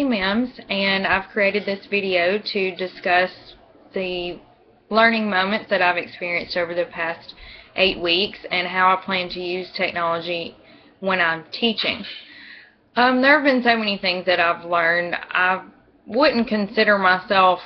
Mims, and I've created this video to discuss the learning moments that I've experienced over the past 8 weeks and how I plan to use technology when I'm teaching. There have been so many things that I've learned. I wouldn't consider myself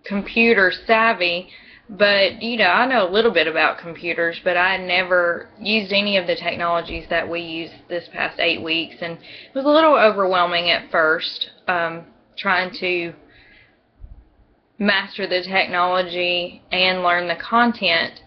computer savvy, but I know a little bit about computers, but I never used any of the technologies that we used this past 8 weeks, and it was a little overwhelming at first, trying to master the technology and learn the content.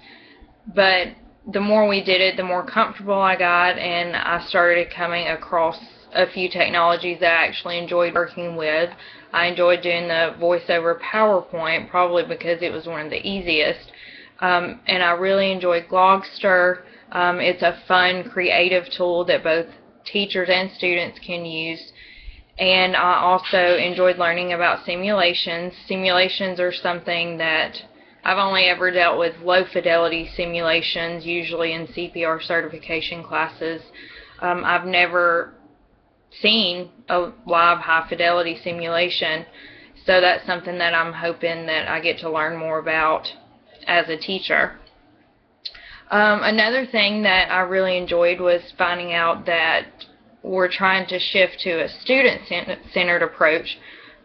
But the more we did it, the more comfortable I got, and I started coming across a few technologies that I actually enjoyed working with. I enjoyed doing the voiceover PowerPoint, probably because it was one of the easiest. And I really enjoyed Glogster. It's a fun, creative tool that both teachers and students can use. And I also enjoyed learning about simulations. Simulations are something that I've only ever dealt with low fidelity simulations, usually in CPR certification classes. I've never seen a live high fidelity simulation, so that's something that I'm hoping that I get to learn more about as a teacher. Another thing that I really enjoyed was finding out that we're trying to shift to a student-centered approach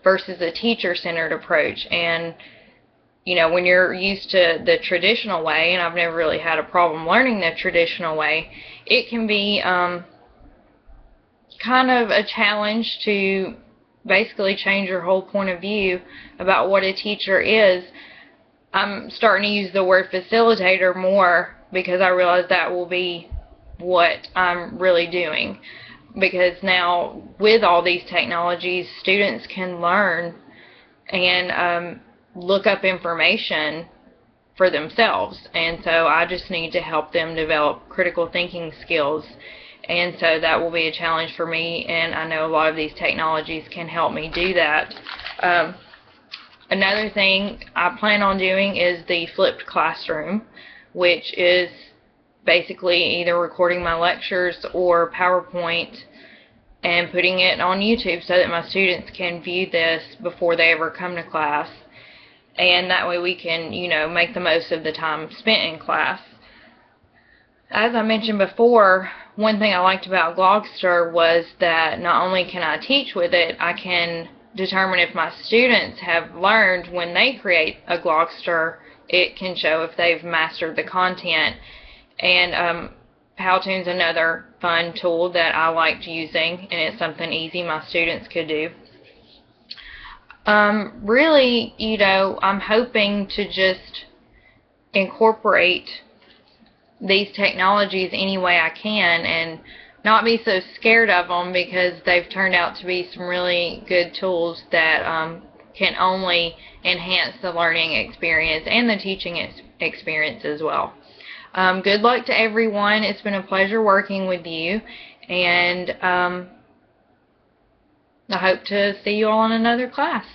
versus a teacher-centered approach. And when you're used to the traditional way, and I've never really had a problem learning the traditional way, it can be kind of a challenge to basically change your whole point of view about what a teacher is. I'm starting to use the word facilitator more because I realize that will be what I'm really doing. Because now, with all these technologies, students can learn and look up information for themselves, and so I just need to help them develop critical thinking skills, and so that will be a challenge for me, and I know a lot of these technologies can help me do that. Another thing I plan on doing is the flipped classroom, which is basically either recording my lectures or PowerPoint and putting it on YouTube so that my students can view this before they ever come to class, and that way we can make the most of the time spent in class. As I mentioned before, one thing I liked about Glogster was that not only can I teach with it, I can determine if my students have learned. When they create a Glogster, it can show if they've mastered the content. And Powtoon's another fun tool that I liked using, and it's something easy my students could do. Really, I'm hoping to just incorporate these technologies any way I can and not be so scared of them, because they've turned out to be some really good tools that can only enhance the learning experience and the teaching experience as well. Good luck to everyone. It's been a pleasure working with you, and I hope to see you all in another class.